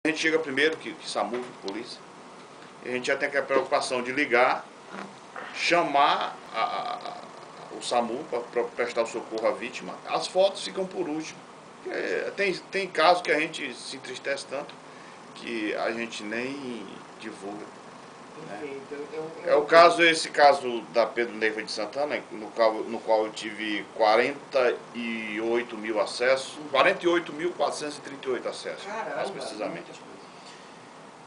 A gente chega primeiro que SAMU, que polícia. E a gente já tem aquela preocupação de ligar, chamar o SAMU para prestar o socorro à vítima. As fotos ficam por último. Tem casos que a gente se entristece tanto que a gente nem divulga. Né? Esse caso da Pedro Neiva de Santana, no qual eu tive 48 mil acessos, 48.438 acessos, caramba, mais precisamente.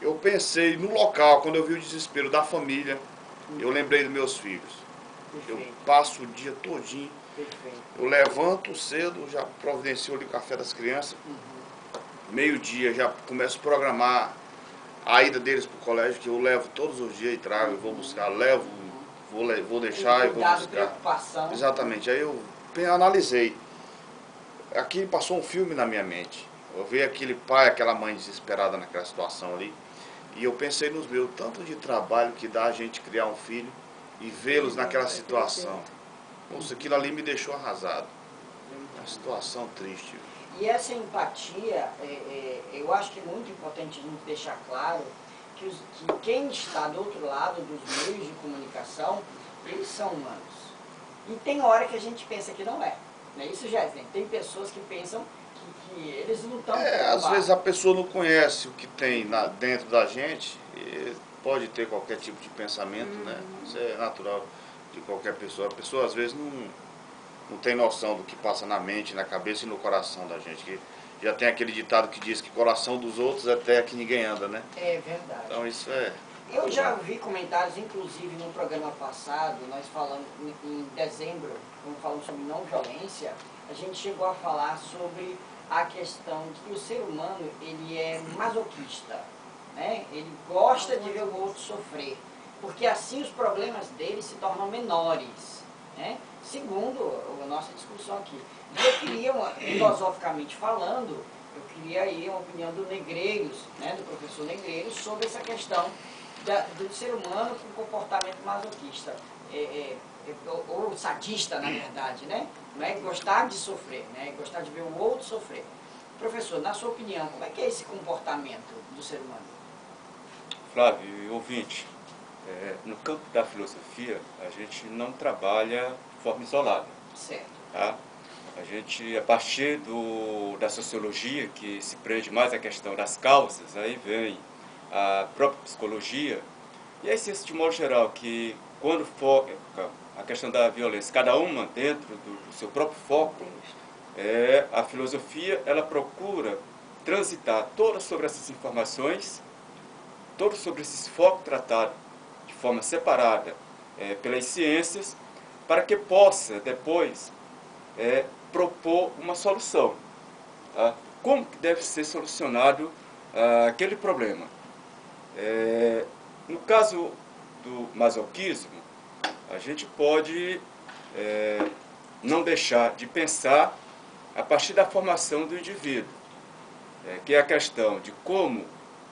Eu pensei no local, quando eu vi o desespero da família, eu lembrei dos meus filhos. Eu passo o dia todinho, eu levanto cedo, já providencio ali o café das crianças, meio-dia já começo a programar a ida deles para o colégio, que eu levo todos os dias e trago, eu vou buscar, levo, vou deixar e vou buscar. Preocupação. Exatamente, aí eu analisei. Aqui passou um filme na minha mente. Eu vi aquele pai, aquela mãe desesperada naquela situação ali. E eu pensei nos meus, tanto de trabalho que dá a gente criar um filho e vê-los naquela situação. Nossa, aquilo ali me deixou arrasado. Uma situação triste. E essa empatia, eu acho que é muito importante a gente deixar claro que quem está do outro lado dos meios de comunicação, eles são humanos. E tem hora que a gente pensa que não é. Não é isso, Jéssica? Tem pessoas que pensam que eles não estão... Às vezes a pessoa não conhece o que tem dentro da gente, e pode ter qualquer tipo de pensamento, né? Isso é natural de qualquer pessoa. A pessoa às vezes não tem noção do que passa na mente, na cabeça e no coração da gente. Que já tem aquele ditado que diz que coração dos outros é terra que ninguém anda, né? É verdade. Então isso é... Eu já vi comentários, inclusive no programa passado, nós falamos em dezembro, quando falamos sobre não violência, a gente chegou a falar sobre a questão de que o ser humano, ele é masoquista, né? Ele gosta de ver o outro sofrer, porque assim os problemas dele se tornam menores, né? Segundo a nossa discussão aqui. E eu queria, filosoficamente falando, eu queria aí uma opinião do Negreiros, né, do professor Negreiros, sobre essa questão do ser humano com comportamento masoquista, ou sadista, na verdade, né? Não é gostar de sofrer, né? É gostar de ver o outro sofrer. Professor, na sua opinião, como é que é esse comportamento do ser humano? Flávio e ouvinte, no campo da filosofia, a gente não trabalha de forma isolada. Certo. Tá? A gente, a partir da sociologia, que se prende mais à questão das causas, aí vem a própria psicologia, e a ciência de modo geral, que quando foca a questão da violência, cada uma dentro do seu próprio foco, a filosofia, ela procura transitar todas sobre essas informações, todos sobre esses focos tratados de forma separada pelas ciências, para que possa depois propor uma solução. Tá? Como que deve ser solucionado aquele problema? No caso do masoquismo, a gente pode não deixar de pensar a partir da formação do indivíduo, que é a questão de como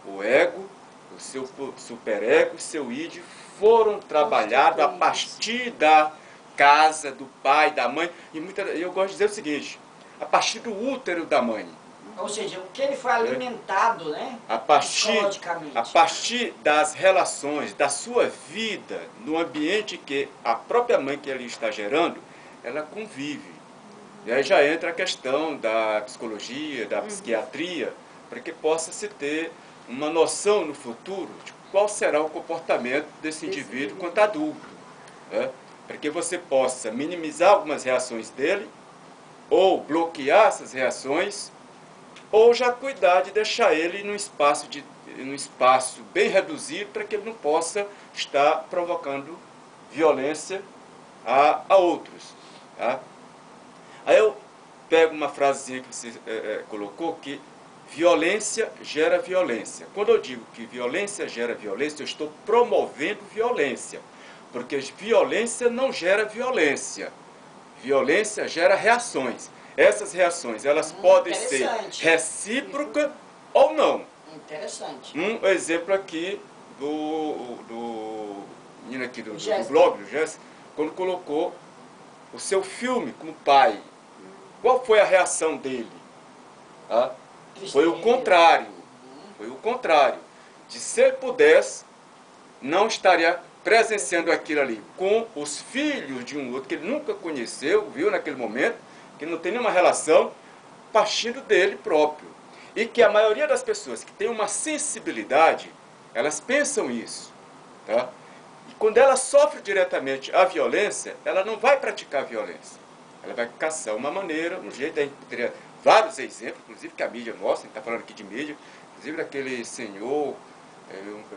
o ego, o seu superego, o seu id foram trabalhados a partir da casa, do pai, da mãe, e eu gosto de dizer o seguinte, a partir do útero da mãe. Ou seja, o que ele foi alimentado, né? A partir das relações, da sua vida, no ambiente que a própria mãe que ele está gerando, ela convive. E aí já entra a questão da psicologia, da psiquiatria, para que possa se ter uma noção no futuro de qual será o comportamento desse indivíduo quanto adulto. Né? Para que você possa minimizar algumas reações dele, ou bloquear essas reações, ou já cuidar de deixar ele num espaço bem reduzido para que ele não possa estar provocando violência a outros. Tá? Aí eu pego uma frasezinha que você colocou, que violência gera violência. Quando eu digo que violência gera violência, eu estou promovendo violência, porque violência não gera violência. Violência gera reações. Essas reações, elas podem ser recíprocas ou não. Interessante. Um exemplo aqui do menino aqui do blog, do Jéssica, quando colocou o seu filme como pai. Qual foi a reação dele? Foi o contrário. Foi o contrário. De se ele pudesse, não estaria presenciando aquilo ali com os filhos de um outro que ele nunca conheceu, viu naquele momento, que não tem nenhuma relação, partindo dele próprio. E que a maioria das pessoas que tem uma sensibilidade, elas pensam isso. Tá? E quando ela sofre diretamente a violência, ela não vai praticar a violência. Ela vai caçar uma maneira, um jeito, a gente teria vários exemplos, inclusive que a mídia mostra, a gente está falando aqui de mídia, inclusive daquele senhor,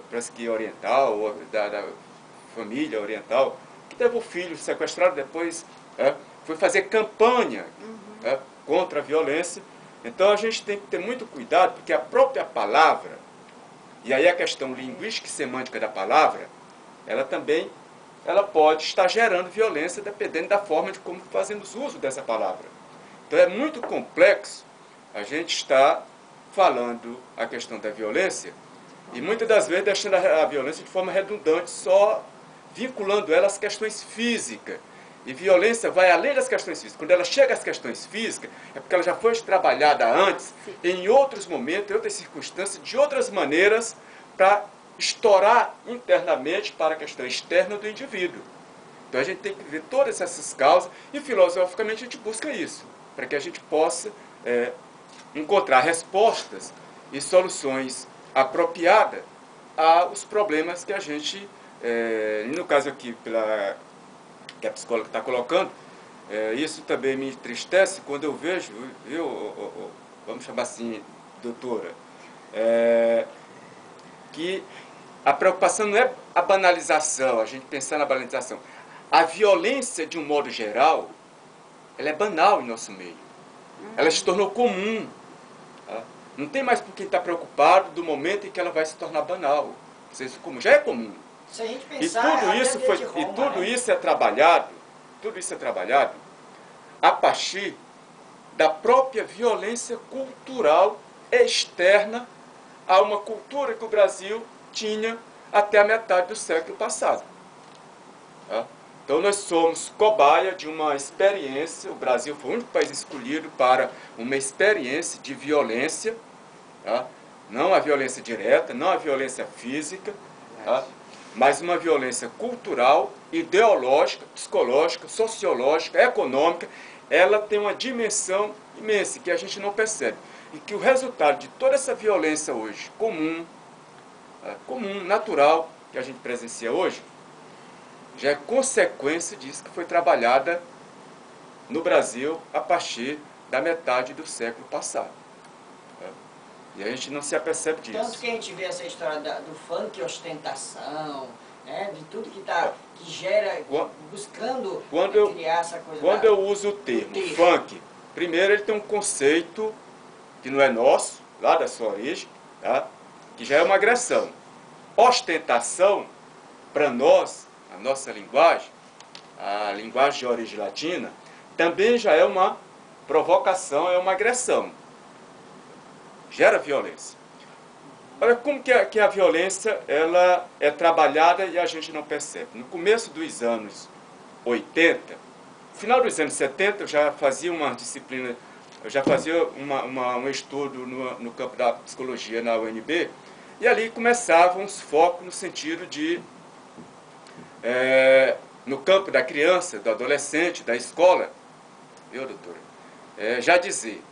parece que oriental, ou da família oriental, que teve o filho sequestrado, depois foi fazer campanha contra a violência. Então a gente tem que ter muito cuidado, porque a própria palavra, e aí a questão linguística e semântica da palavra, ela também pode estar gerando violência dependendo da forma de como fazemos uso dessa palavra. Então é muito complexo a gente estar falando a questão da violência e muitas das vezes deixando a violência de forma redundante, só vinculando ela às questões físicas. E violência vai além das questões físicas. Quando ela chega às questões físicas, é porque ela já foi trabalhada antes, em outros momentos, em outras circunstâncias, de outras maneiras, para estourar internamente para a questão externa do indivíduo. Então a gente tem que ver todas essas causas e filosoficamente a gente busca isso, para que a gente possa encontrar respostas e soluções apropriadas aos problemas que a gente, no caso aqui, que a psicóloga está colocando, isso também me entristece quando eu vejo, vamos chamar assim, doutora, que a preocupação não é a banalização, a gente pensar na banalização. A violência, de um modo geral, ela é banal em nosso meio. Ela se tornou comum. Tá? Não tem mais por quem estar preocupado do momento em que ela vai se tornar banal. Já é comum. Se a gente pensar, tudo isso é trabalhado a partir da própria violência cultural externa a uma cultura que o Brasil tinha até a metade do século passado. Tá? Então nós somos cobaia de uma experiência, o Brasil foi o único país escolhido para uma experiência de violência, tá? Não a violência direta, não a violência física, tá? Mas uma violência cultural, ideológica, psicológica, sociológica, econômica. Ela tem uma dimensão imensa que a gente não percebe. E que o resultado de toda essa violência hoje, comum, natural, que a gente presencia hoje, já é consequência disso que foi trabalhada no Brasil a partir da metade do século passado. E a gente não se apercebe disso. Tanto que a gente vê essa história do funk ostentação, né, de tudo que gera, buscando criar essa coisa. Quando eu uso o termo funk, primeiro ele tem um conceito que não é nosso, lá da sua origem, tá? Que já é uma agressão. Ostentação, para nós, a nossa linguagem, a linguagem de origem latina, também já é uma provocação, é uma agressão. Gera violência. Olha como que a violência ela é trabalhada e a gente não percebe. No começo dos anos 80, final dos anos 70, eu já fazia uma disciplina, eu já fazia um estudo no campo da psicologia na UNB, e ali começavam os focos no sentido de, no campo da criança, do adolescente, da escola, viu, doutora? Já dizer,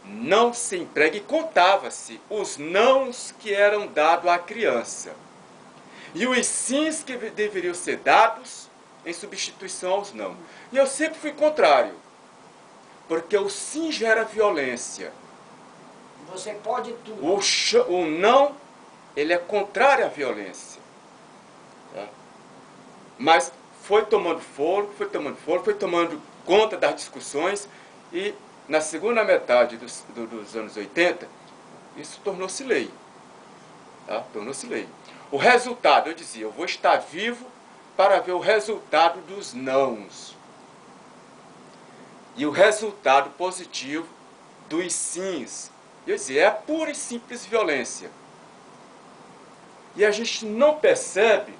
não se emprega, e contava-se os nãos que eram dados à criança. E os sims que deveriam ser dados em substituição aos não. E eu sempre fui contrário, porque o sim gera violência. Você pode tudo. O não, ele é contrário à violência. Tá? Mas foi tomando fôlego, foi tomando conta das discussões, e na segunda metade dos anos 80, isso tornou-se lei. Tá? Tornou-se lei. O resultado, eu dizia, eu vou estar vivo para ver o resultado dos nãos. E o resultado positivo dos sims. Eu dizia, é a pura e simples violência. E a gente não percebe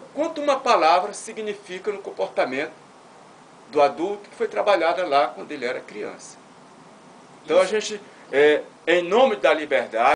o quanto uma palavra significa no comportamento do adulto que foi trabalhada lá quando ele era criança. Então a gente em nome da liberdade,